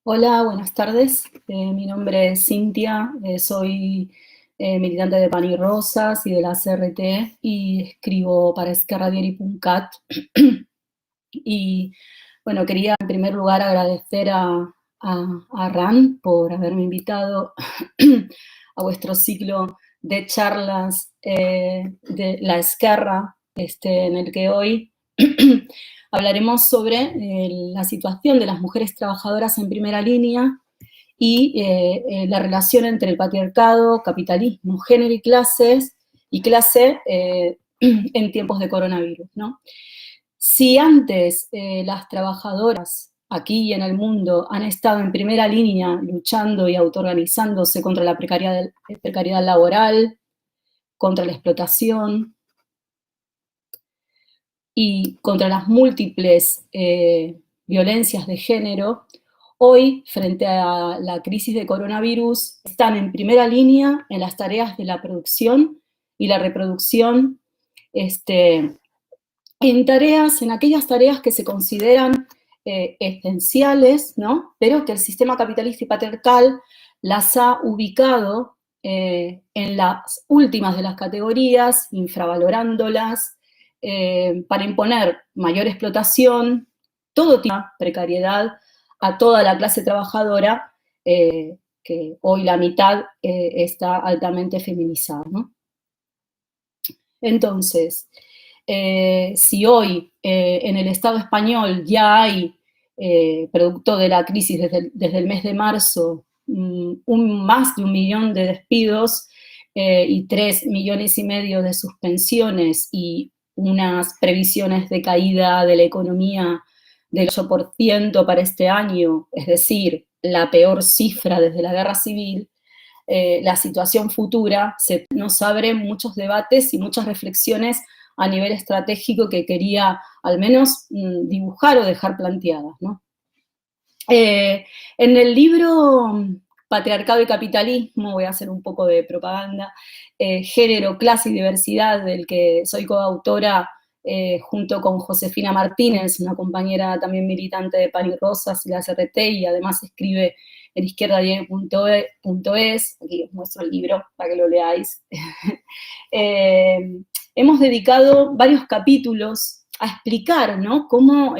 Hola, buenas tardes. Mi nombre es Cintia, soy militante de Pan y Rosas y de la CRT y escribo para esquerradieri.cat. Y bueno, quería en primer lugar agradecer a RAN por haberme invitado a vuestro ciclo de charlas de la Esquerra, en el que hoy hablaremos sobre la situación de las mujeres trabajadoras en primera línea y la relación entre el patriarcado, capitalismo, género y clase en tiempos de coronavirus, ¿no? Si antes las trabajadoras aquí y en el mundo han estado en primera línea luchando y autoorganizándose contra la precariedad laboral, contra la explotación y contra las múltiples violencias de género, hoy, frente a la crisis de coronavirus, están en primera línea en las tareas de la producción y la reproducción, en aquellas tareas que se consideran esenciales, ¿no? Pero que el sistema capitalista y patriarcal las ha ubicado en las últimas de las categorías, infravalorándolas, para imponer mayor explotación, todo tipo de precariedad a toda la clase trabajadora, que hoy la mitad está altamente feminizada, ¿no? Entonces, si hoy en el Estado español ya hay, producto de la crisis desde el mes de marzo, más de 1 millón de despidos y 3,5 millones de suspensiones y unas previsiones de caída de la economía del 8% para este año, es decir, la peor cifra desde la guerra civil, la situación futura, nos abre muchos debates y muchas reflexiones a nivel estratégico que quería al menos dibujar o dejar planteadas, ¿no? En el libro Patriarcado y Capitalismo, voy a hacer un poco de propaganda, Género, Clase y Diversidad, del que soy coautora junto con Josefina Martínez, una compañera también militante de Pan y Rosas y la CRT, y además escribe en izquierdadiario.es, aquí os muestro el libro para que lo leáis. Hemos dedicado varios capítulos a explicar, ¿no?, cómo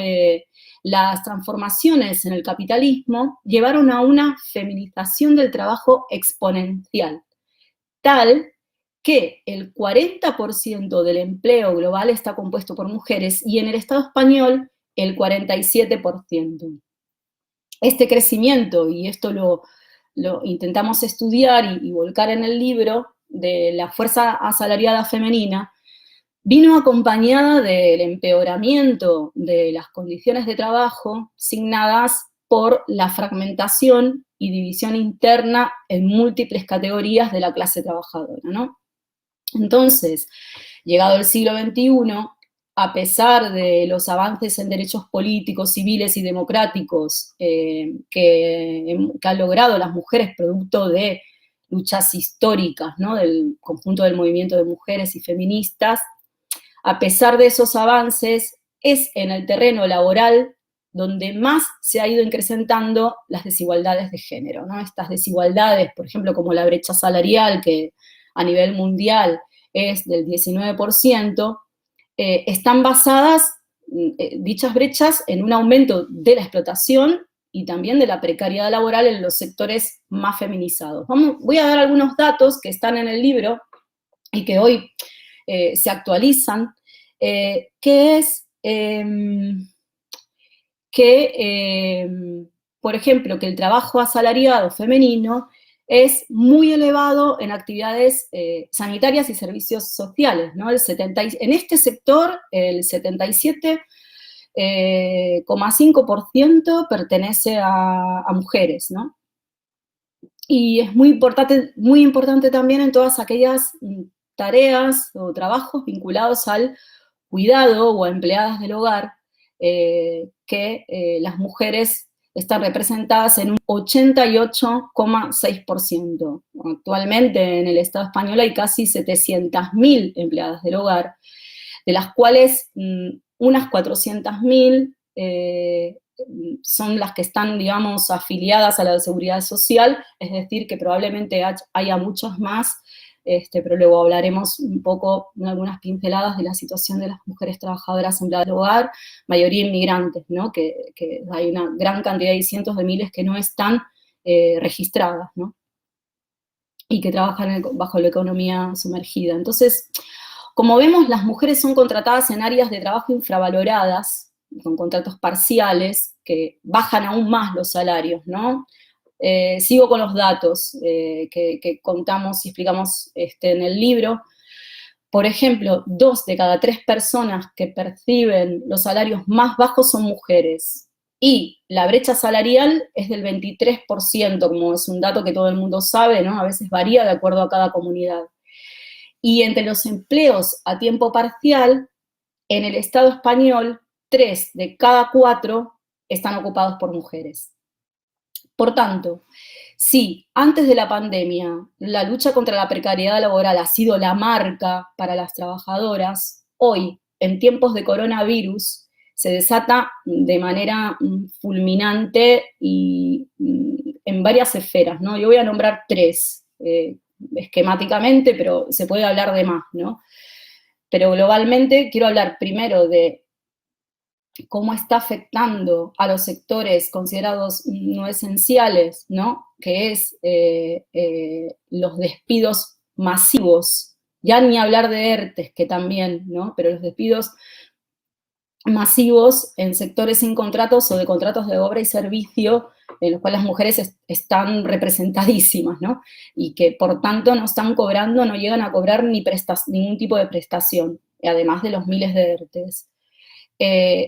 las transformaciones en el capitalismo llevaron a una feminización del trabajo exponencial, tal que el 40% del empleo global está compuesto por mujeres y en el Estado español el 47%. Este crecimiento, y esto lo intentamos estudiar y volcar en el libro, de la fuerza asalariada femenina, vino acompañada del empeoramiento de las condiciones de trabajo signadas por la fragmentación y división interna en múltiples categorías de la clase trabajadora, ¿no? Entonces, llegado el siglo XXI, a pesar de los avances en derechos políticos, civiles y democráticos que han logrado las mujeres producto de luchas históricas, ¿no?, del conjunto del movimiento de mujeres y feministas, a pesar de esos avances, es en el terreno laboral donde más se ha ido incrementando las desigualdades de género, ¿no? Estas desigualdades, por ejemplo, como la brecha salarial, que a nivel mundial es del 19%, están basadas, dichas brechas, en un aumento de la explotación y también de la precariedad laboral en los sectores más feminizados. Voy a dar algunos datos que están en el libro y que hoy se actualizan, que es por ejemplo, que el trabajo asalariado femenino es muy elevado en actividades sanitarias y servicios sociales, ¿no? En este sector, el 77,5% pertenece a mujeres, ¿no? Y es muy importante también en todas aquellas tareas o trabajos vinculados al cuidado o a empleadas del hogar, que las mujeres están representadas en un 88,6%. Actualmente en el Estado español hay casi 700.000 empleadas del hogar, de las cuales unas 400.000 son las que están, digamos, afiliadas a la seguridad social, es decir, que probablemente haya muchos más, pero luego hablaremos un poco, en algunas pinceladas, de la situación de las mujeres trabajadoras empleadas del hogar, mayoría inmigrantes, ¿no? Que hay una gran cantidad y cientos de miles que no están registradas, ¿no? Y que trabajan bajo la economía sumergida. Entonces, como vemos, las mujeres son contratadas en áreas de trabajo infravaloradas, con contratos parciales, que bajan aún más los salarios, ¿no? Sigo con los datos que contamos y explicamos en el libro. Por ejemplo, 2 de cada 3 personas que perciben los salarios más bajos son mujeres. Y la brecha salarial es del 23%, como es un dato que todo el mundo sabe, ¿no? A veces varía de acuerdo a cada comunidad. Y entre los empleos a tiempo parcial, en el Estado español, 3 de cada 4 están ocupados por mujeres. Por tanto, si antes de la pandemia la lucha contra la precariedad laboral ha sido la marca para las trabajadoras, hoy, en tiempos de coronavirus, se desata de manera fulminante y en varias esferas, ¿no? Yo voy a nombrar 3 esquemáticamente, pero se puede hablar de más, ¿no? Pero globalmente quiero hablar primero de cómo está afectando a los sectores considerados no esenciales, ¿no? Que es los despidos masivos, ya ni hablar de ERTES, que también, ¿no? Pero los despidos masivos en sectores sin contratos o de contratos de obra y servicio, en los cuales las mujeres están representadísimas, ¿no? Y que por tanto no están cobrando, no llegan a cobrar ningún tipo de prestación, además de los miles de ERTES.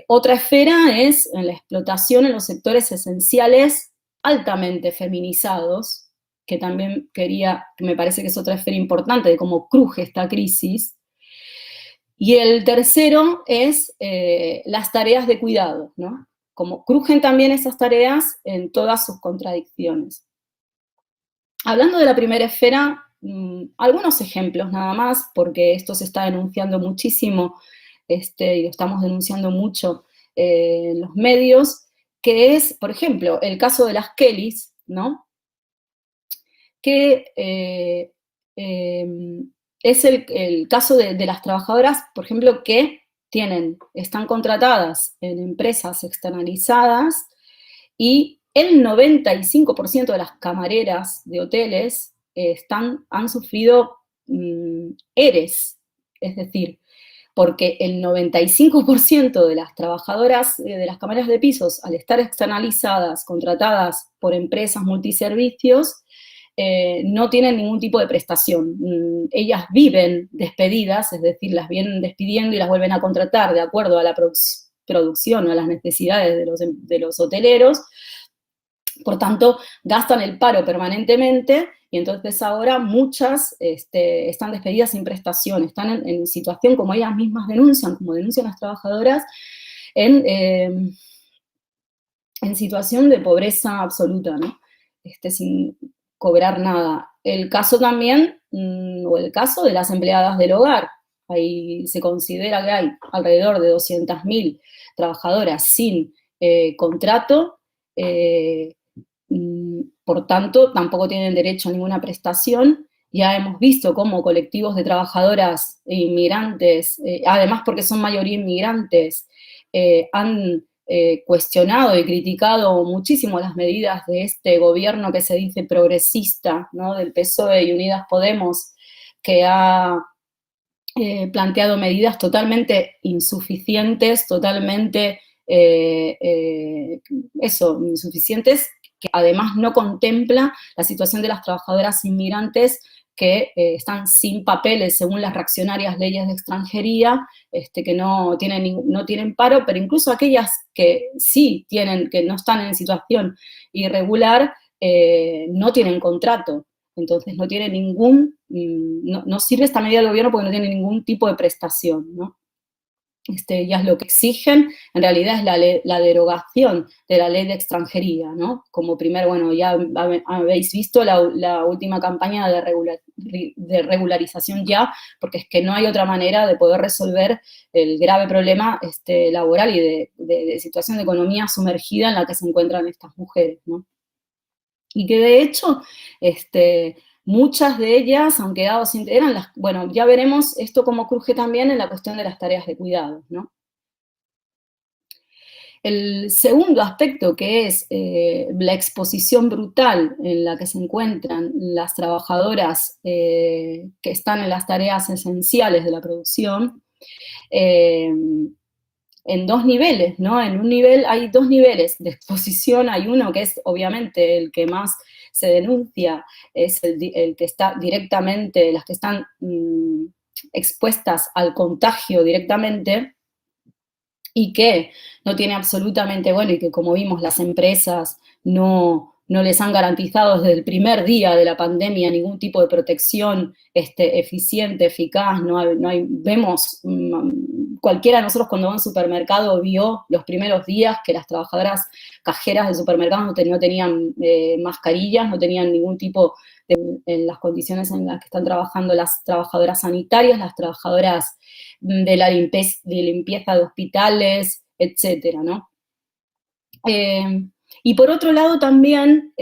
Otra esfera es en la explotación en los sectores esenciales altamente feminizados, que también que me parece que es otra esfera importante de cómo cruje esta crisis. Y el tercero es las tareas de cuidado, ¿no? Como crujen también esas tareas en todas sus contradicciones. Hablando de la primera esfera, algunos ejemplos nada más, porque esto se está denunciando muchísimo y lo estamos denunciando mucho en los medios, que es, por ejemplo, el caso de las Kellys, ¿no? Que es el caso de las trabajadoras, por ejemplo, que están contratadas en empresas externalizadas y el 95% de las camareras de hoteles han sufrido ERES, es decir, porque el 95% de las trabajadoras de las camareras de pisos, al estar externalizadas, contratadas por empresas multiservicios, no tienen ningún tipo de prestación. Ellas viven despedidas, es decir, las vienen despidiendo y las vuelven a contratar de acuerdo a la producción o a las necesidades de los hoteleros. Por tanto, gastan el paro permanentemente y entonces ahora muchas están despedidas sin prestación, están en situación, como ellas mismas denuncian, como denuncian las trabajadoras, en situación de pobreza absoluta, ¿no? Sin cobrar nada. El caso también, o el caso de las empleadas del hogar. Ahí se considera que hay alrededor de 200.000 trabajadoras sin contrato, por tanto, tampoco tienen derecho a ninguna prestación. Ya hemos visto cómo colectivos de trabajadoras e inmigrantes, además porque son mayoría inmigrantes, han cuestionado y criticado muchísimo las medidas de este gobierno que se dice progresista, ¿no? Del PSOE y Unidas Podemos, que ha planteado medidas totalmente insuficientes, totalmente insuficientes, que además no contempla la situación de las trabajadoras inmigrantes que están sin papeles según las reaccionarias leyes de extranjería, que no tienen paro, pero incluso aquellas que sí tienen, que no están en situación irregular, no tienen contrato. Entonces no tiene no sirve esta medida del gobierno porque no tiene ningún tipo de prestación, ¿no? y es lo que exigen, en realidad es la derogación de la ley de extranjería, ¿no? Como primer, bueno, ya habéis visto la última campaña de regularización ya, porque es que no hay otra manera de poder resolver el grave problema laboral y de situación de economía sumergida en la que se encuentran estas mujeres, ¿no? Y que de hecho, muchas de ellas han quedado sin, bueno, ya veremos esto cómo cruje también en la cuestión de las tareas de cuidado, ¿no? El segundo aspecto, que es la exposición brutal en la que se encuentran las trabajadoras que están en las tareas esenciales de la producción, en dos niveles, ¿no? En un nivel, hay dos niveles de exposición, hay uno que es obviamente el que más se denuncia, es el que está directamente, las que están expuestas al contagio directamente, y que no tiene absolutamente, bueno, y que como vimos las empresas no les han garantizado desde el primer día de la pandemia ningún tipo de protección eficiente, eficaz, vemos, cualquiera de nosotros cuando va a un supermercado vio los primeros días que las trabajadoras cajeras del supermercado no tenían mascarillas, no tenían ningún tipo en las condiciones en las que están trabajando las trabajadoras sanitarias, las trabajadoras de la limpieza de hospitales, etcétera, ¿no? Y por otro lado también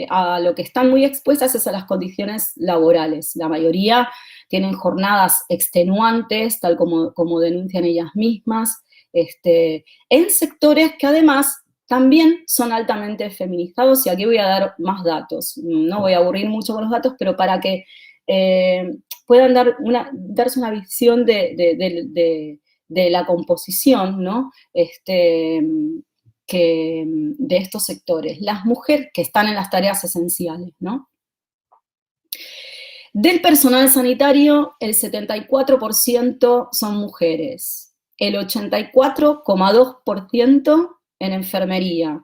a lo que están muy expuestas es a las condiciones laborales. La mayoría tienen jornadas extenuantes, tal como denuncian ellas mismas, en sectores que además también son altamente feminizados, y aquí voy a dar más datos. No voy a aburrir mucho con los datos, pero para que puedan darse una visión de la composición, ¿no? De estos sectores. Las mujeres que están en las tareas esenciales, ¿no? Del personal sanitario, el 74% son mujeres, el 84,2% en enfermería,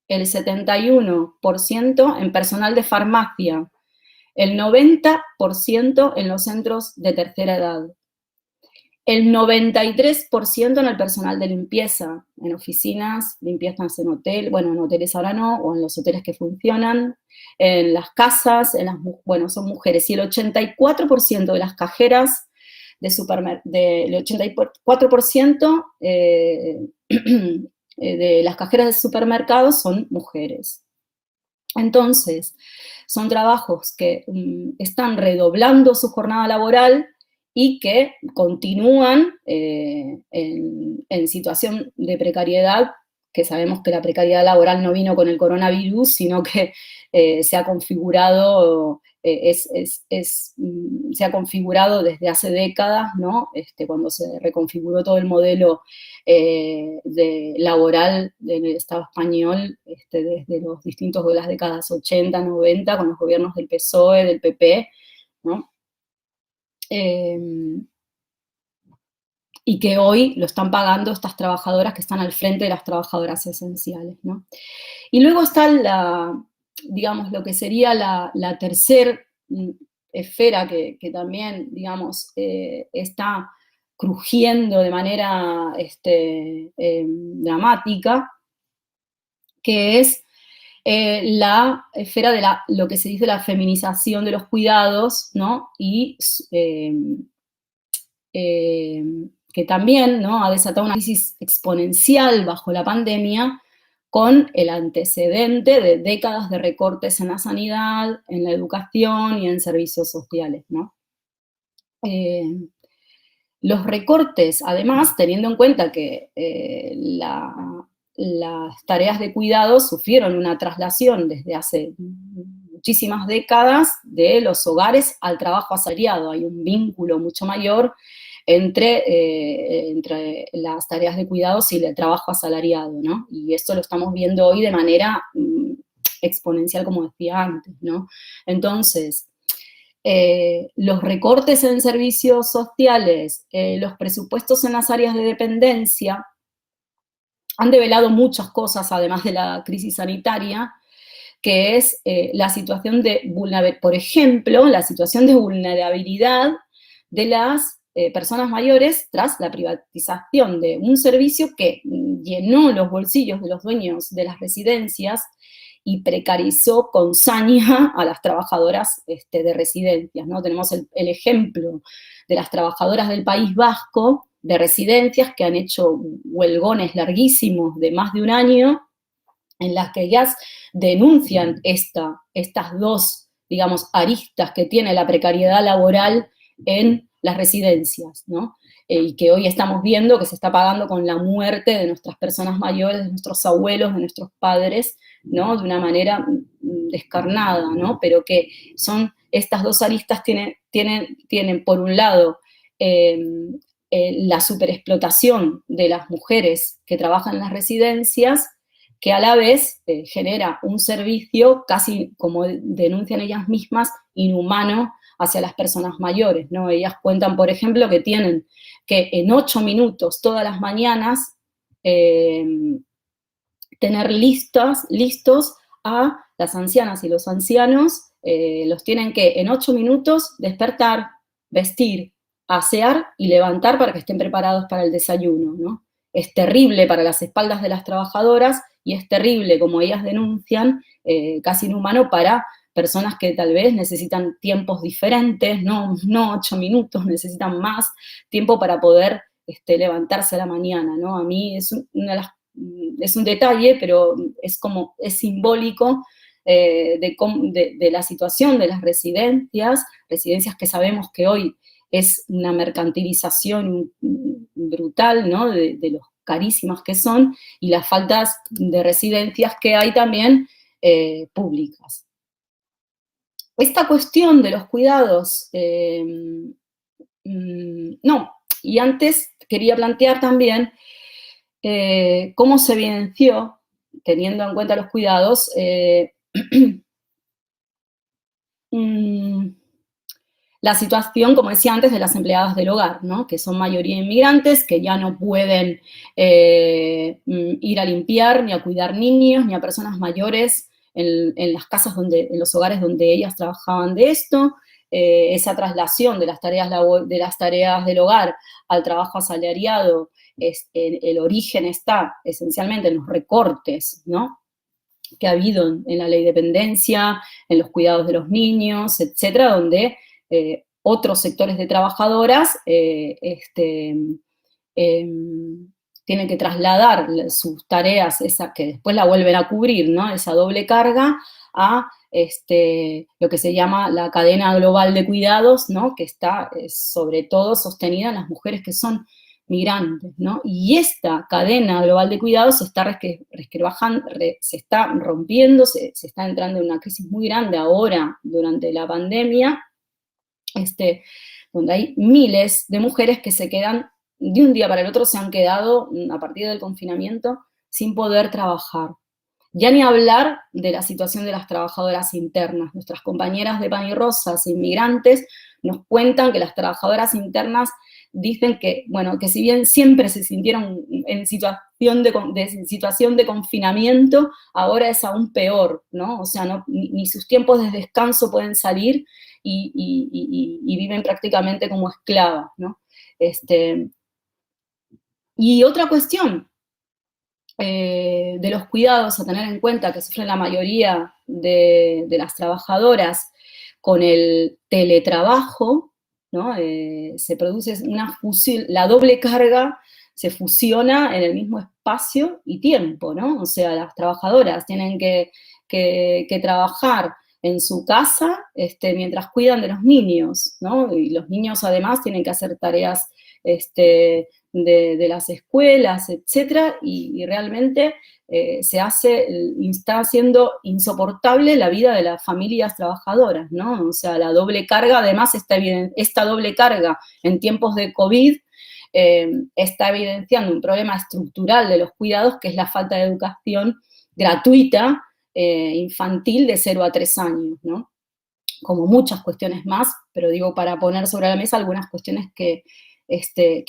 el 71% en personal de farmacia, el 90% en los centros de tercera edad, el 93% en el personal de limpieza, en oficinas, limpiezas en hotel, bueno, en hoteles ahora no, o en los hoteles que funcionan, en las casas, bueno, son mujeres, y el 84% de las cajeras el 84% de las cajeras de supermercados son mujeres. Entonces, son trabajos que están redoblando su jornada laboral y que continúan en situación de precariedad, que sabemos que la precariedad laboral no vino con el coronavirus, sino que se ha configurado, se ha configurado desde hace décadas, ¿no? Cuando se reconfiguró todo el modelo laboral del Estado español, desde los distintos de las décadas 80, 90, con los gobiernos del PSOE, del PP, ¿no? Y que hoy lo están pagando estas trabajadoras que están al frente de las trabajadoras esenciales, ¿no? Y luego está digamos, lo que sería la tercera esfera que también, digamos, está crujiendo de manera dramática, que es la esfera de lo que se dice la feminización de los cuidados, ¿no? Y que también, ¿no?, ha desatado una crisis exponencial bajo la pandemia, con el antecedente de décadas de recortes en la sanidad, en la educación y en servicios sociales, ¿no? Los recortes, además, teniendo en cuenta que las tareas de cuidado sufrieron una traslación desde hace muchísimas décadas de los hogares al trabajo asalariado. Hay un vínculo mucho mayor entre las tareas de cuidados y el trabajo asalariado, ¿no? Y esto lo estamos viendo hoy de manera exponencial, como decía antes, ¿no? Entonces, los recortes en servicios sociales, los presupuestos en las áreas de dependencia, han develado muchas cosas, además de la crisis sanitaria, que es la situación por ejemplo, la situación de vulnerabilidad de las personas mayores tras la privatización de un servicio que llenó los bolsillos de los dueños de las residencias y precarizó con saña a las trabajadoras de residencias, ¿no? Tenemos el ejemplo de las trabajadoras del País Vasco, de residencias que han hecho huelgones larguísimos de más de un año, en las que ellas denuncian estas dos, digamos, aristas que tiene la precariedad laboral en las residencias, ¿no? Y que hoy estamos viendo que se está pagando con la muerte de nuestras personas mayores, de nuestros abuelos, de nuestros padres, ¿no? De una manera descarnada, ¿no? Pero que son, estas dos aristas tienen por un lado, la superexplotación de las mujeres que trabajan en las residencias, que a la vez genera un servicio casi, como denuncian ellas mismas, inhumano hacia las personas mayores, ¿no? Ellas cuentan, por ejemplo, que tienen que en 8 minutos todas las mañanas tener listos a las ancianas y los ancianos, los tienen que en 8 minutos despertar, vestir, asear y levantar para que estén preparados para el desayuno, ¿no? Es terrible para las espaldas de las trabajadoras y es terrible, como ellas denuncian, casi inhumano para personas que tal vez necesitan tiempos diferentes, no 8 minutos, necesitan más tiempo para poder levantarse a la mañana, ¿no? A mí es un detalle, pero es simbólico de la situación de las residencias que sabemos que hoy es una mercantilización brutal, ¿no? De los carísimas que son, y las faltas de residencias que hay también públicas. Esta cuestión de los cuidados, no, y antes quería plantear también cómo se evidenció, teniendo en cuenta los cuidados, la situación, como decía antes, de las empleadas del hogar, ¿no? Que son mayoría inmigrantes, que ya no pueden ir a limpiar, ni a cuidar niños, ni a personas mayores en las casas en los hogares donde ellas trabajaban de esto, esa traslación de las tareas del hogar al trabajo asalariado, el origen está esencialmente en los recortes, ¿no? Que ha habido en la ley de dependencia, en los cuidados de los niños, etcétera, donde otros sectores de trabajadoras tienen que trasladar sus tareas, que después la vuelven a cubrir, ¿no? Esa doble carga, a lo que se llama la cadena global de cuidados, ¿no? Que está sobre todo sostenida en las mujeres que son migrantes, ¿no? Y esta cadena global de cuidados se está se está rompiendo, se está entrando en una crisis muy grande ahora durante la pandemia, donde hay miles de mujeres que se quedan, de un día para el otro se han quedado, a partir del confinamiento, sin poder trabajar. Ya ni hablar de la situación de las trabajadoras internas. Nuestras compañeras de Pan y Rosas, inmigrantes, nos cuentan que las trabajadoras internas dicen que, bueno, que si bien siempre se sintieron en situación de confinamiento, ahora es aún peor, ¿no? O sea, ni sus tiempos de descanso pueden salir y viven prácticamente como esclavas, ¿no? Y otra cuestión de los cuidados a tener en cuenta que sufren la mayoría de las trabajadoras con el teletrabajo, ¿no? Se produce una fusión, la doble carga se fusiona en el mismo espacio y tiempo, ¿no? O sea, las trabajadoras tienen que trabajar en su casa mientras cuidan de los niños, ¿no? Y los niños además tienen que hacer tareas de las escuelas, etcétera, y realmente está haciendo insoportable la vida de las familias trabajadoras, ¿no? O sea, la doble carga, además, esta doble carga en tiempos de COVID está evidenciando un problema estructural de los cuidados, que es la falta de educación gratuita infantil de 0 a 3 años, ¿no? Como muchas cuestiones más, pero digo, para poner sobre la mesa algunas cuestiones que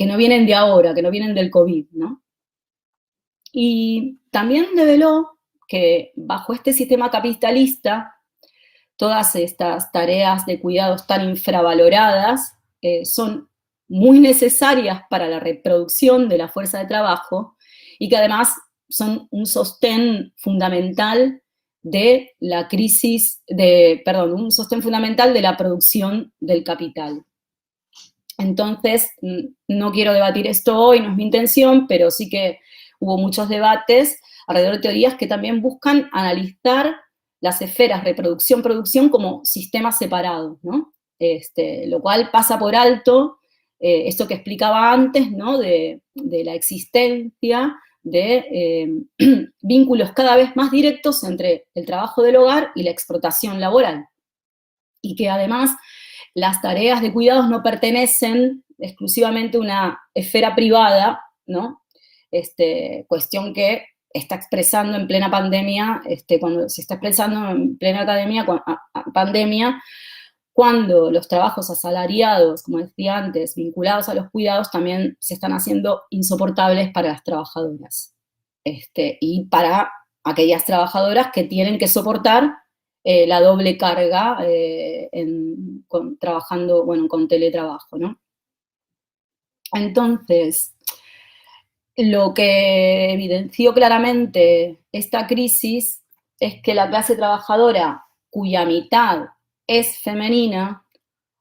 no vienen de ahora, que no vienen del COVID, ¿no? Y también develó que bajo este sistema capitalista, todas estas tareas de cuidados tan infravaloradas son muy necesarias para la reproducción de la fuerza de trabajo y que además son un sostén fundamental de la crisis, un sostén fundamental de la producción del capital. Entonces, no quiero debatir esto hoy, no es mi intención, pero sí que hubo muchos debates alrededor de teorías que también buscan analizar las esferas reproducción-producción como sistemas separados, ¿no? Lo cual pasa por alto esto que explicaba antes, ¿no? De la existencia de vínculos cada vez más directos entre el trabajo del hogar y la explotación laboral. Y que además las tareas de cuidados no pertenecen exclusivamente a una esfera privada, ¿no? Cuestión que está expresando en plena pandemia, cuando se está expresando en plena pandemia, cuando los trabajos asalariados, como decía antes, vinculados a los cuidados, también se están haciendo insoportables para las trabajadoras. Y para aquellas trabajadoras que tienen que soportar la doble carga trabajando, bueno, con teletrabajo, ¿no? Entonces, lo que evidenció claramente esta crisis es que la clase trabajadora, cuya mitad es femenina,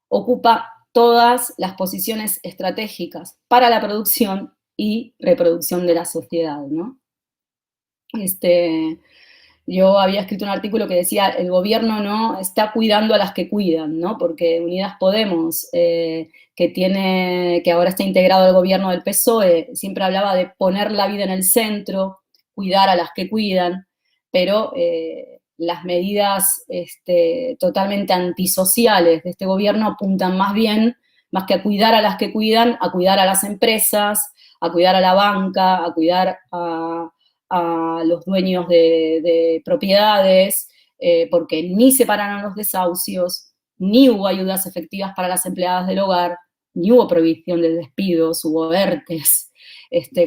ocupa todas las posiciones estratégicas para la producción y reproducción de la sociedad, ¿no? Yo había escrito un artículo que decía, el gobierno no está cuidando a las que cuidan, ¿no? Porque Unidas Podemos, que ahora está integrado al gobierno del PSOE, siempre hablaba de poner la vida en el centro, cuidar a las que cuidan, pero las medidas totalmente antisociales de este gobierno apuntan más bien, más que a cuidar a las que cuidan, a cuidar a las empresas, a cuidar a la banca, a cuidar a los dueños de propiedades, porque ni se pararon los desahucios, ni hubo ayudas efectivas para las empleadas del hogar, ni hubo prohibición de despidos, hubo ERTES,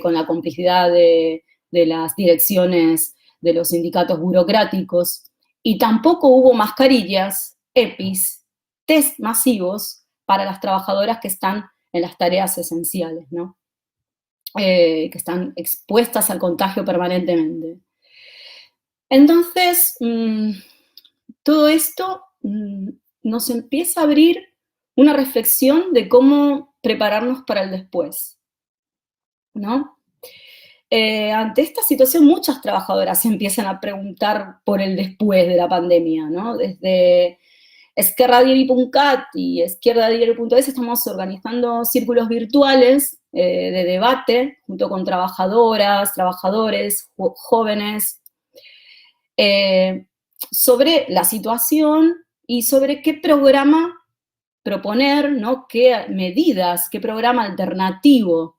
con la complicidad de las direcciones de los sindicatos burocráticos, y tampoco hubo mascarillas, EPIs, test masivos para las trabajadoras que están en las tareas esenciales, ¿no? Que están expuestas al contagio permanentemente. Entonces, todo esto nos empieza a abrir una reflexión de cómo prepararnos para el después, ¿no? Ante esta situación, muchas trabajadoras se empiezan a preguntar por el después de la pandemia, ¿no? Desde esquerradieri.cat y izquierdadieri.es estamos organizando círculos virtuales de debate junto con trabajadoras, trabajadores, jóvenes, sobre la situación y sobre qué programa proponer, ¿no? Qué medidas, qué programa alternativo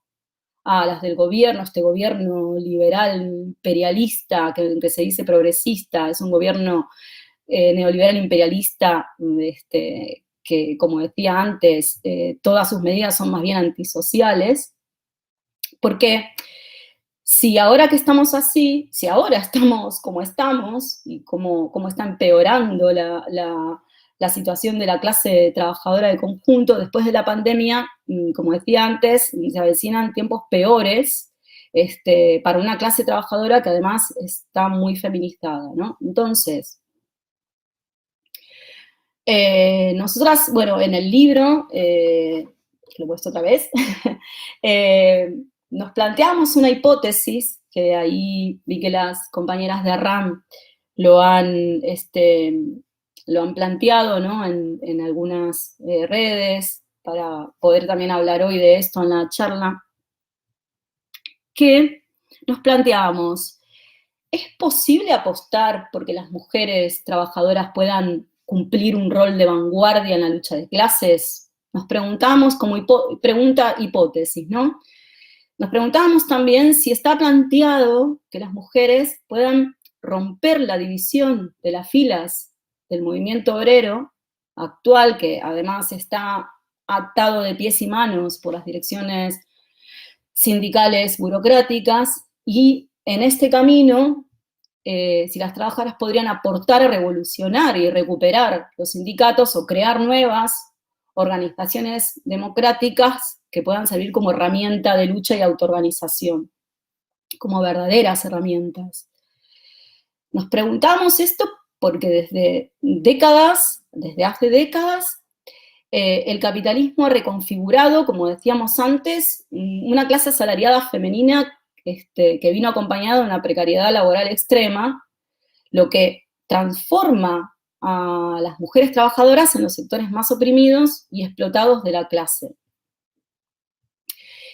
a las del gobierno, este gobierno liberal imperialista, que se dice progresista, es un gobierno neoliberal imperialista, que, como decía antes, todas sus medidas son más bien antisociales, porque si ahora que estamos así, si ahora estamos como estamos, y como está empeorando la situación de la clase trabajadora del conjunto, después de la pandemia, como decía antes, se avecinan tiempos peores para una clase trabajadora que además está muy feminizada, ¿no? Entonces, nosotras, bueno, en el libro, lo he puesto otra vez, nos planteamos una hipótesis, que ahí vi que las compañeras de RAM lo han planteado, ¿no? en algunas redes, para poder también hablar hoy de esto en la charla, que nos planteábamos, ¿es posible apostar porque las mujeres trabajadoras puedan cumplir un rol de vanguardia en la lucha de clases? Nos preguntamos como hipótesis, ¿no? Nos preguntábamos también si está planteado que las mujeres puedan romper la división de las filas del movimiento obrero actual, que además está atado de pies y manos por las direcciones sindicales burocráticas, y en este camino, si las trabajadoras podrían aportar a revolucionar y recuperar los sindicatos o crear nuevas organizaciones democráticas que puedan servir como herramienta de lucha y autoorganización, como verdaderas herramientas. Nos preguntamos esto porque desde hace décadas, el capitalismo ha reconfigurado, como decíamos antes, una clase asalariada femenina que vino acompañada de una precariedad laboral extrema, lo que transforma a las mujeres trabajadoras en los sectores más oprimidos y explotados de la clase.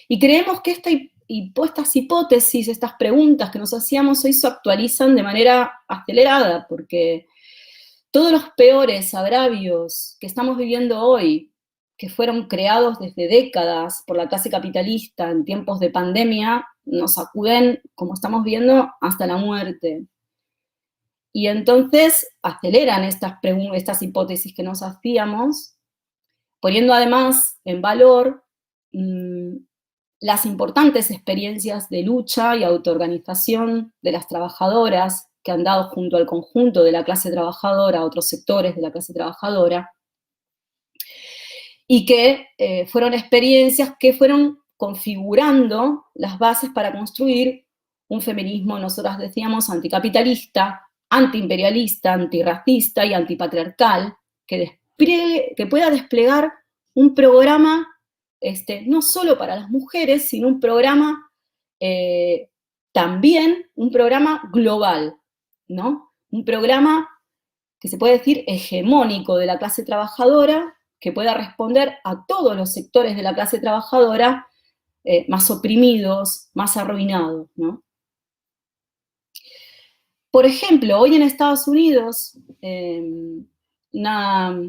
Y creemos que estas hipótesis, estas preguntas que nos hacíamos hoy se actualizan de manera acelerada, porque todos los peores agravios que estamos viviendo hoy, que fueron creados desde décadas por la clase capitalista en tiempos de pandemia, nos sacuden, como estamos viendo, hasta la muerte. Y entonces aceleran estas hipótesis que nos hacíamos, poniendo además en valor las importantes experiencias de lucha y autoorganización de las trabajadoras que han dado junto al conjunto de la clase trabajadora, a otros sectores de la clase trabajadora, y que fueron experiencias que fueron configurando las bases para construir un feminismo, nosotras decíamos, anticapitalista, antiimperialista, antirracista y antipatriarcal, que pueda desplegar un programa no solo para las mujeres, sino un programa también, un programa global, ¿no? Un programa que se puede decir hegemónico de la clase trabajadora, que pueda responder a todos los sectores de la clase trabajadora más oprimidos, más arruinados, ¿no? Por ejemplo, hoy en Estados Unidos, una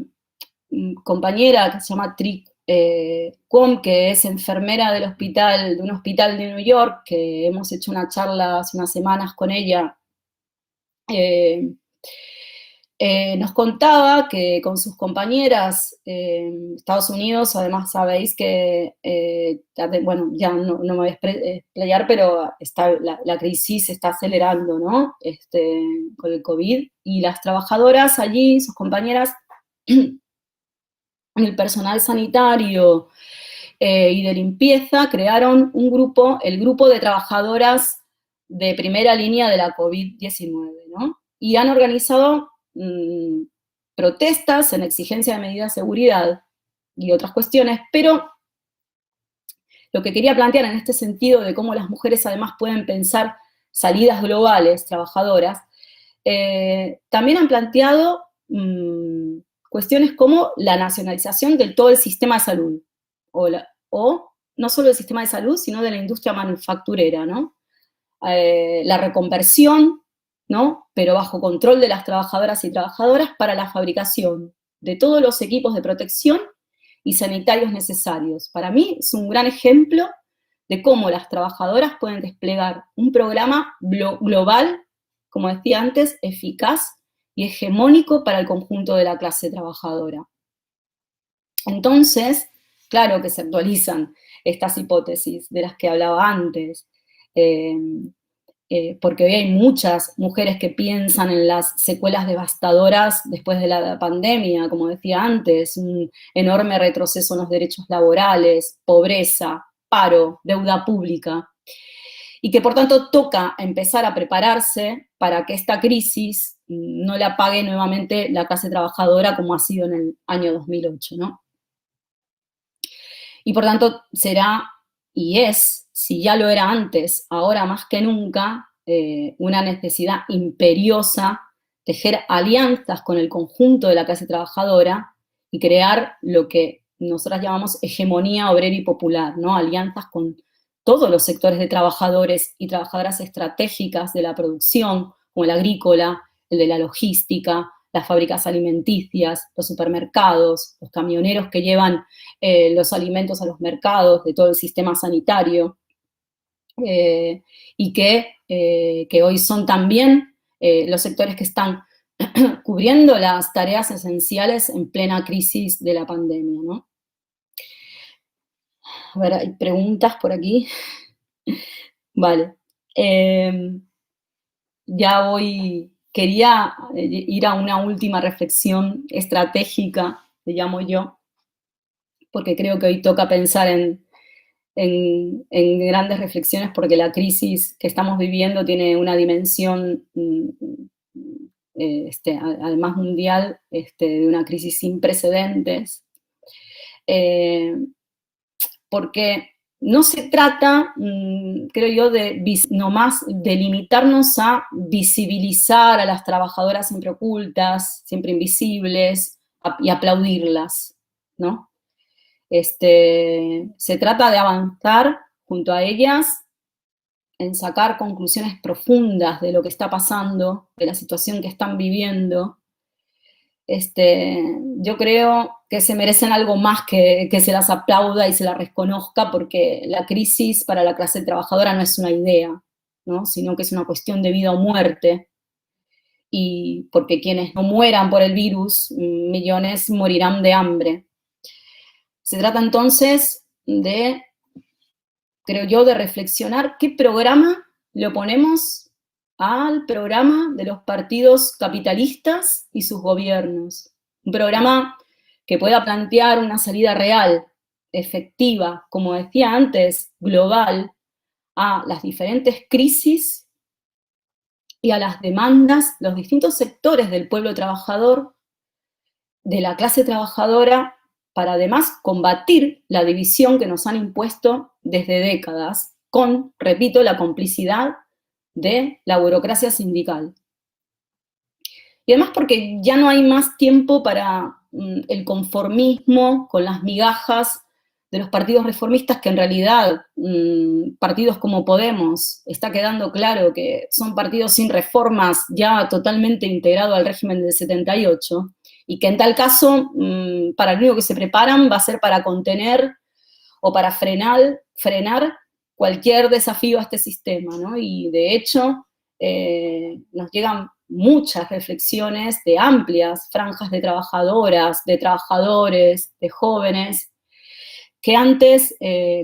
compañera que se llama Tri Quom, que es enfermera de un hospital de New York, que hemos hecho una charla hace unas semanas con ella, nos contaba que con sus compañeras en Estados Unidos, además sabéis que, bueno, ya no me voy a explayar, pero la crisis se está acelerando, ¿no? Con el COVID, y las trabajadoras allí, sus compañeras, el personal sanitario y de limpieza, crearon el grupo de trabajadoras de primera línea de la COVID-19, ¿no? Y han organizado protestas en exigencia de medidas de seguridad y otras cuestiones, pero lo que quería plantear en este sentido de cómo las mujeres además pueden pensar salidas globales, trabajadoras, también han planteado cuestiones como la nacionalización de todo el sistema de salud, o no solo del sistema de salud, sino de la industria manufacturera, ¿no? La reconversión, ¿no? Pero bajo control de las trabajadoras y trabajadoras para la fabricación de todos los equipos de protección y sanitarios necesarios. Para mí es un gran ejemplo de cómo las trabajadoras pueden desplegar un programa global, como decía antes, eficaz y hegemónico para el conjunto de la clase trabajadora. Entonces, claro que se actualizan estas hipótesis de las que hablaba antes, porque hoy hay muchas mujeres que piensan en las secuelas devastadoras después de la pandemia, como decía antes, un enorme retroceso en los derechos laborales, pobreza, paro, deuda pública, y que por tanto toca empezar a prepararse para que esta crisis no la pague nuevamente la clase trabajadora como ha sido en el año 2008, ¿no? Y por tanto será, y es, si ya lo era antes, ahora más que nunca, una necesidad imperiosa tejer alianzas con el conjunto de la clase trabajadora y crear lo que nosotras llamamos hegemonía obrera y popular, ¿no? Alianzas con todos los sectores de trabajadores y trabajadoras estratégicas de la producción, como el agrícola, el de la logística, las fábricas alimenticias, los supermercados, los camioneros que llevan los alimentos a los mercados, de todo el sistema sanitario, y que hoy son también los sectores que están cubriendo las tareas esenciales en plena crisis de la pandemia, ¿no? A ver, hay preguntas por aquí. Vale. Ya voy, quería ir a una última reflexión estratégica, le llamo yo, porque creo que hoy toca pensar en en grandes reflexiones, porque la crisis que estamos viviendo tiene una dimensión, además mundial, de una crisis sin precedentes, porque no se trata, creo yo, nomás de limitarnos a visibilizar a las trabajadoras siempre ocultas, siempre invisibles, y aplaudirlas, ¿no? Se trata de avanzar junto a ellas en sacar conclusiones profundas de lo que está pasando, de la situación que están viviendo. Yo creo que se merecen algo más que se las aplauda y se las reconozca, porque la crisis para la clase trabajadora no es una idea, ¿no? Sino que es una cuestión de vida o muerte, y porque quienes no mueran por el virus, millones morirán de hambre. Se trata entonces de, creo yo, de reflexionar qué programa le oponemos al programa de los partidos capitalistas y sus gobiernos. Un programa que pueda plantear una salida real, efectiva, como decía antes, global, a las diferentes crisis y a las demandas, los distintos sectores del pueblo trabajador, de la clase trabajadora, para además combatir la división que nos han impuesto desde décadas, con, repito, la complicidad de la burocracia sindical. Y además porque ya no hay más tiempo para el conformismo con las migajas de los partidos reformistas, que en realidad partidos como Podemos, está quedando claro que son partidos sin reformas, ya totalmente integrados al régimen del 78, y que en tal caso, para lo único que se preparan va a ser para contener o para frenar cualquier desafío a este sistema, ¿no? Y de hecho, nos llegan muchas reflexiones de amplias franjas de trabajadoras, de trabajadores, de jóvenes, que antes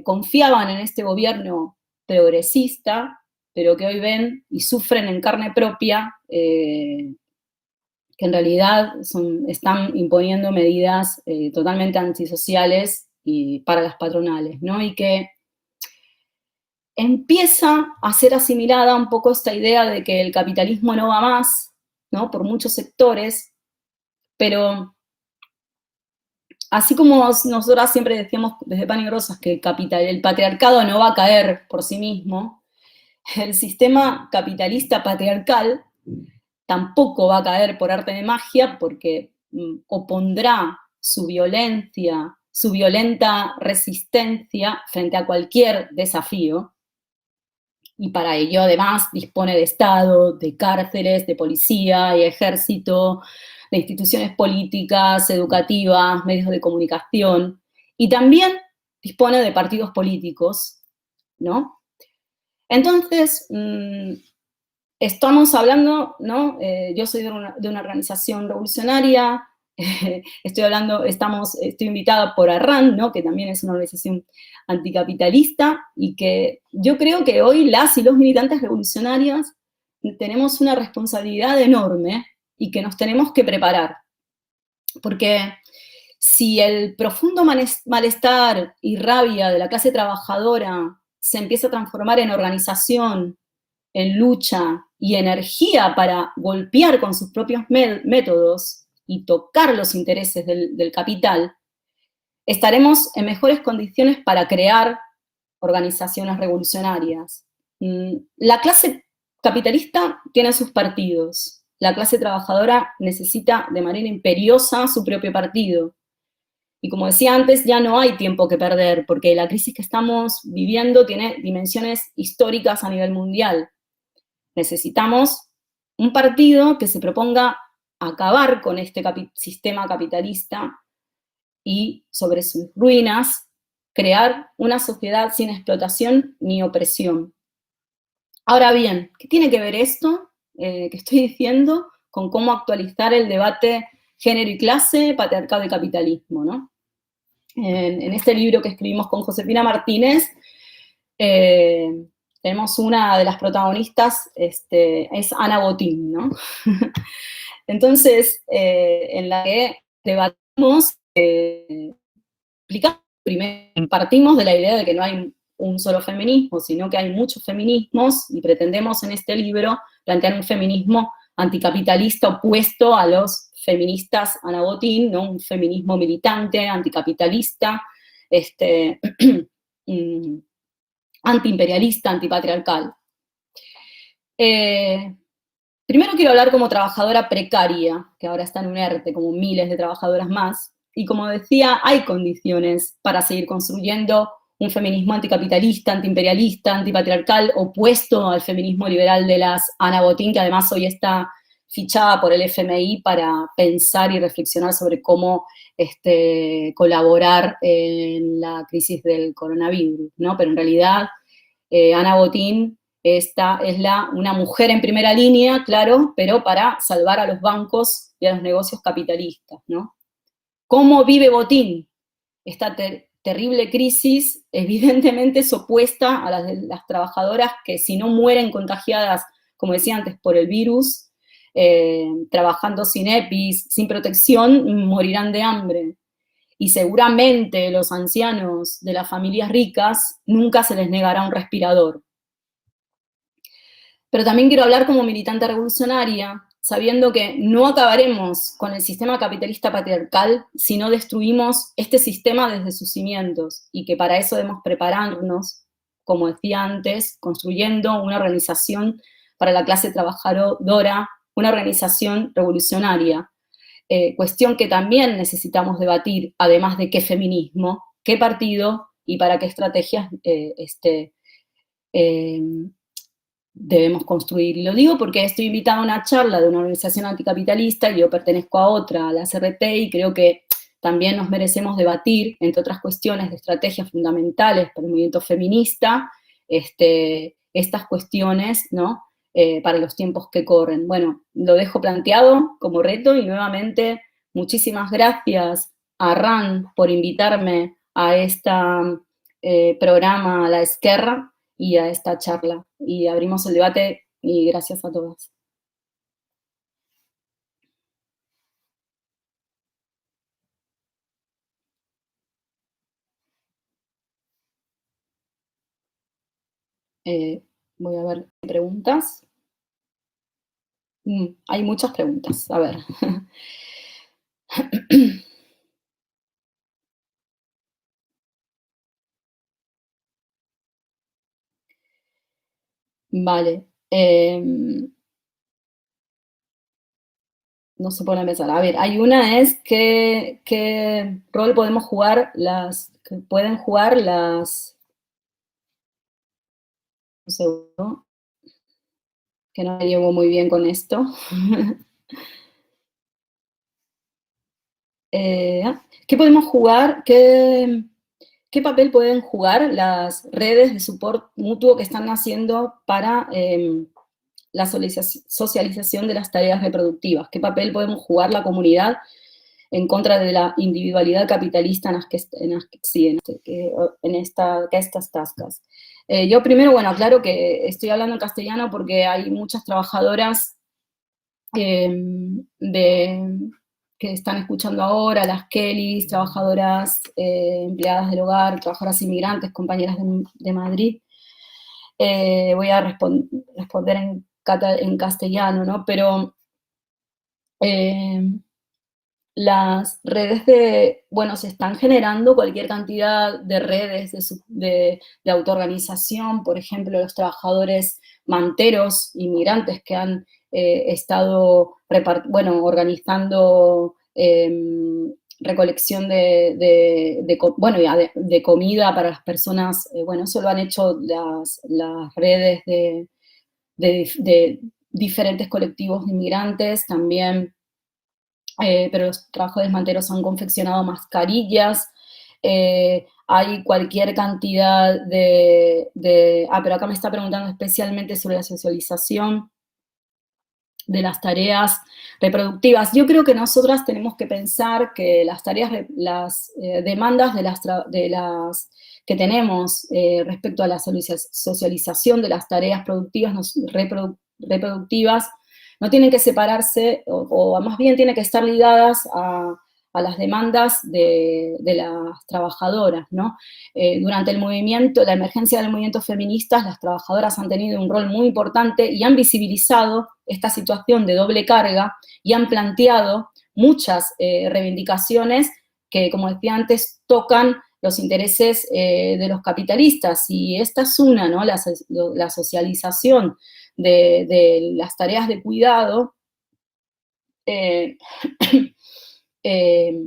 confiaban en este gobierno progresista, pero que hoy ven y sufren en carne propia que en realidad están imponiendo medidas totalmente antisociales y para las patronales, ¿no? Y que empieza a ser asimilada un poco esta idea de que el capitalismo no va más, ¿no? Por muchos sectores, pero así como nosotras siempre decíamos desde Pan y Rosas que el patriarcado no va a caer por sí mismo, el sistema capitalista patriarcal tampoco va a caer por arte de magia, porque opondrá su violencia, su violenta resistencia frente a cualquier desafío, y para ello además dispone de Estado, de cárceles, de policía y ejército, de instituciones políticas, educativas, medios de comunicación, y también dispone de partidos políticos, ¿no? Entonces, estamos hablando, ¿no? Yo soy de una organización revolucionaria, estoy invitada por Arran, ¿no? Que también es una organización anticapitalista, y que yo creo que hoy las y los militantes revolucionarios tenemos una responsabilidad enorme y que nos tenemos que preparar. Porque si el profundo malestar y rabia de la clase trabajadora se empieza a transformar en organización, en lucha y energía para golpear con sus propios métodos y tocar los intereses del capital, estaremos en mejores condiciones para crear organizaciones revolucionarias. La clase capitalista tiene sus partidos, la clase trabajadora necesita de manera imperiosa su propio partido. Y como decía antes, ya no hay tiempo que perder, porque la crisis que estamos viviendo tiene dimensiones históricas a nivel mundial. Necesitamos un partido que se proponga acabar con este sistema capitalista y, sobre sus ruinas, crear una sociedad sin explotación ni opresión. Ahora bien, ¿qué tiene que ver esto que estoy diciendo con cómo actualizar el debate género y clase, patriarcado y capitalismo, ¿no? En este libro que escribimos con Josefina Martínez, tenemos una de las protagonistas, es Ana Botín, ¿no? Entonces, en la que debatimos, explicamos, primero, partimos de la idea de que no hay un solo feminismo, sino que hay muchos feminismos, y pretendemos en este libro plantear un feminismo anticapitalista opuesto a los feministas Ana Botín, ¿no? Un feminismo militante, anticapitalista, antiimperialista, antipatriarcal. Primero quiero hablar como trabajadora precaria, que ahora está en un ERTE, como miles de trabajadoras más, y como decía, hay condiciones para seguir construyendo un feminismo anticapitalista, antiimperialista, antipatriarcal, opuesto al feminismo liberal de las Ana Botín, que además hoy está fichada por el FMI para pensar y reflexionar sobre cómo colaborar en la crisis del coronavirus, ¿no? Pero en realidad, Ana Botín esta es una mujer en primera línea, claro, pero para salvar a los bancos y a los negocios capitalistas, ¿no? ¿Cómo vive Botín? Esta terrible crisis evidentemente es opuesta a las de las trabajadoras que si no mueren contagiadas, como decía antes, por el virus, trabajando sin EPIs, sin protección, morirán de hambre. Y seguramente los ancianos de las familias ricas nunca se les negará un respirador. Pero también quiero hablar como militante revolucionaria, sabiendo que no acabaremos con el sistema capitalista patriarcal si no destruimos este sistema desde sus cimientos, y que para eso debemos prepararnos, como decía antes, construyendo una organización para la clase trabajadora, una organización revolucionaria. Cuestión que también necesitamos debatir, además de qué feminismo, qué partido y para qué estrategias debemos construir. Y lo digo porque estoy invitada a una charla de una organización anticapitalista y yo pertenezco a otra, a la CRT, y creo que también nos merecemos debatir, entre otras cuestiones de estrategias fundamentales para el movimiento feminista, estas cuestiones, ¿no? Para los tiempos que corren. Bueno, lo dejo planteado como reto y nuevamente muchísimas gracias a RAN por invitarme a este programa La Esquerra y a esta charla. Y abrimos el debate y gracias a todas. Voy a ver preguntas. Hay muchas preguntas, a ver. Vale. No sé por dónde empezar. A ver, hay una es qué rol podemos jugar que pueden jugar las, un segundo, que no me llevo muy bien con esto. ¿Qué podemos jugar? ¿Qué papel pueden jugar las redes de soporte mutuo que están haciendo para la socialización de las tareas reproductivas? ¿Qué papel podemos jugar la comunidad en contra de la individualidad capitalista en estas tascas? Yo primero, bueno, aclaro que estoy hablando en castellano porque hay muchas trabajadoras que están escuchando ahora, las Kellys, trabajadoras empleadas del hogar, trabajadoras inmigrantes, compañeras de Madrid. Voy a responder en castellano, ¿no? Pero las redes bueno, se están generando cualquier cantidad de redes de autoorganización, por ejemplo, los trabajadores manteros, inmigrantes que han estado, organizando recolección de comida para las personas, bueno, eso lo han hecho las redes de diferentes colectivos de inmigrantes, también. Pero los trabajadores manteros han confeccionado mascarillas, hay cualquier cantidad pero acá me está preguntando especialmente sobre la socialización de las tareas reproductivas. Yo creo que nosotras tenemos que pensar que las tareas, las demandas que tenemos respecto a la socialización de las tareas productivas, reproductivas, no tienen que separarse, o más bien tienen que estar ligadas a las demandas de las trabajadoras, ¿no? Durante el movimiento, la emergencia del movimiento feminista, las trabajadoras han tenido un rol muy importante y han visibilizado esta situación de doble carga y han planteado muchas reivindicaciones que, como decía antes, tocan los intereses de los capitalistas. Y esta es una, ¿no? La socialización de las tareas de cuidado eh, eh,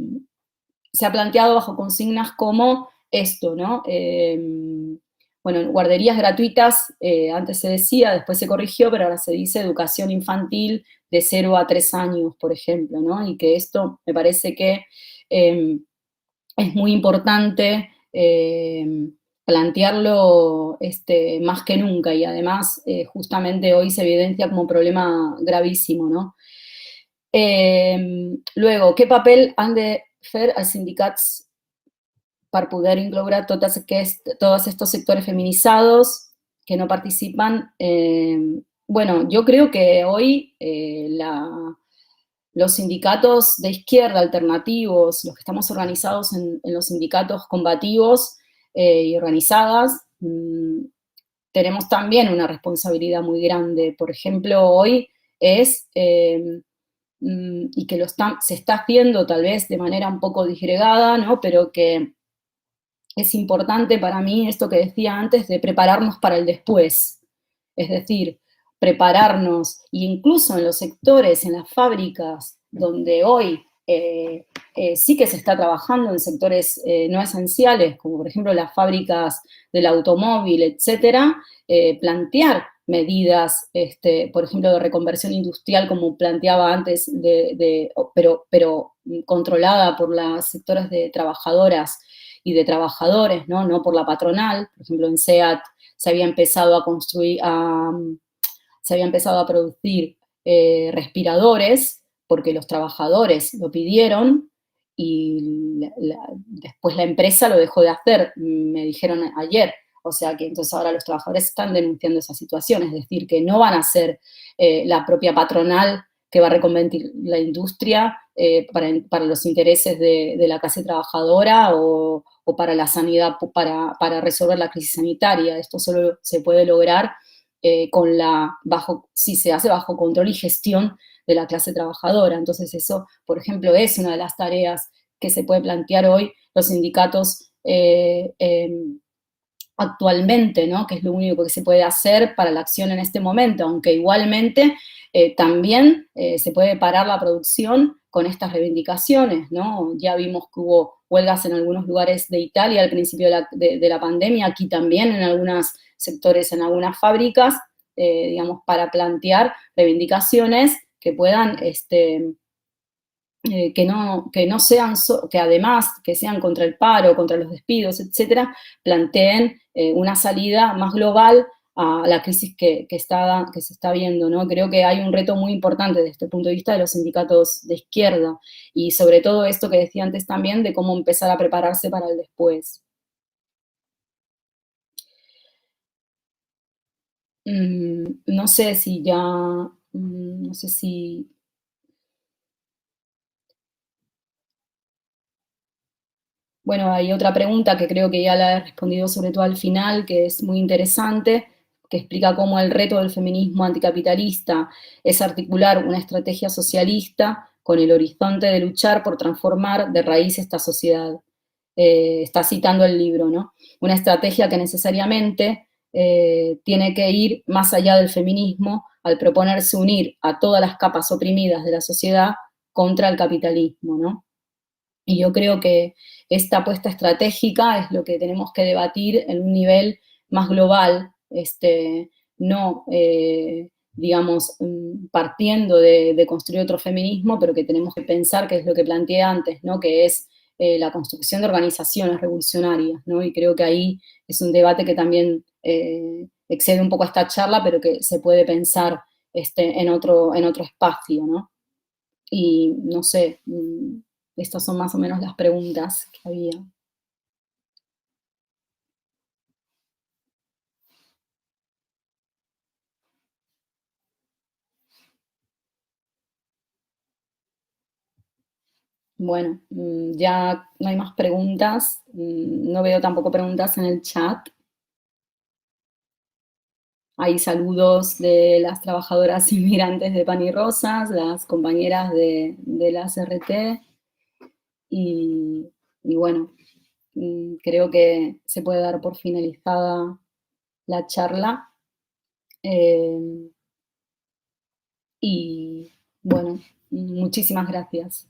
se ha planteado bajo consignas como esto, ¿no? Bueno, guarderías gratuitas, antes se decía, después se corrigió, pero ahora se dice educación infantil de 0 a 3 años, por ejemplo, ¿no? Y que esto me parece que es muy importante plantearlo más que nunca y además justamente hoy se evidencia como un problema gravísimo, ¿no? Luego, què papel han de fer els sindicats para poder incluir todos estos sectores feminizados que no participan? Bueno, yo creo que hoy los sindicatos de izquierda alternativos, los que estamos organizados en los sindicatos combativos y organizadas, tenemos también una responsabilidad muy grande. Por ejemplo, hoy es, y que se está haciendo tal vez de manera un poco disgregada, ¿no? Pero que es importante para mí esto que decía antes de prepararnos para el después. Es decir, prepararnos, e incluso en los sectores, en las fábricas, donde hoy sí que se está trabajando en sectores no esenciales, como por ejemplo las fábricas del automóvil, etcétera, plantear medidas, por ejemplo, de reconversión industrial, como planteaba antes, pero controlada por los sectores de trabajadoras y de trabajadores, ¿no? No por la patronal. Por ejemplo, en SEAT se había empezado a construir, se había empezado a producir respiradores porque los trabajadores lo pidieron y después la empresa lo dejó de hacer, me dijeron ayer. O sea que entonces ahora los trabajadores están denunciando esa situación, es decir, que no van a ser la propia patronal que va a reconvertir la industria para los intereses de la clase trabajadora o para la sanidad, para resolver la crisis sanitaria. Esto solo se puede lograr si se hace bajo control y gestión de la clase trabajadora. Entonces eso, por ejemplo, es una de las tareas que se puede plantear hoy los sindicatos actualmente, ¿no? Que es lo único que se puede hacer para la acción en este momento, aunque igualmente también se puede parar la producción con estas reivindicaciones, ¿no? Ya vimos que hubo huelgas en algunos lugares de Italia al principio de la pandemia, aquí también en algunos sectores, en algunas fábricas, digamos, para plantear reivindicaciones que puedan que no sean, que además que sean contra el paro, contra los despidos, etcétera, planteen una salida más global a la crisis que se está viendo, ¿no? Creo que hay un reto muy importante desde este punto de vista de los sindicatos de izquierda y sobre todo esto que decía antes también de cómo empezar a prepararse para el después. No sé si ya, no sé si bueno, hay otra pregunta que creo que ya la he respondido sobre todo al final, que es muy interesante, que explica cómo el reto del feminismo anticapitalista es articular una estrategia socialista con el horizonte de luchar por transformar de raíz esta sociedad. Está citando el libro, ¿no? Una estrategia que necesariamente tiene que ir más allá del feminismo al proponerse unir a todas las capas oprimidas de la sociedad contra el capitalismo, ¿no? Y yo creo que esta apuesta estratégica es lo que tenemos que debatir en un nivel más global, no, digamos, partiendo de construir otro feminismo, pero que tenemos que pensar, que es lo que planteé antes, ¿no? Que es la construcción de organizaciones revolucionarias, ¿no? Y creo que ahí es un debate que también excede un poco esta charla, pero que se puede pensar en otro espacio, ¿no? Y no sé, estas son más o menos las preguntas que había. Bueno, ya no hay más preguntas. No veo tampoco preguntas en el chat. Hay saludos de las trabajadoras inmigrantes de Pan y Rosas, las compañeras de la CRT y, y bueno, creo que se puede dar por finalizada la charla. Y bueno, muchísimas gracias.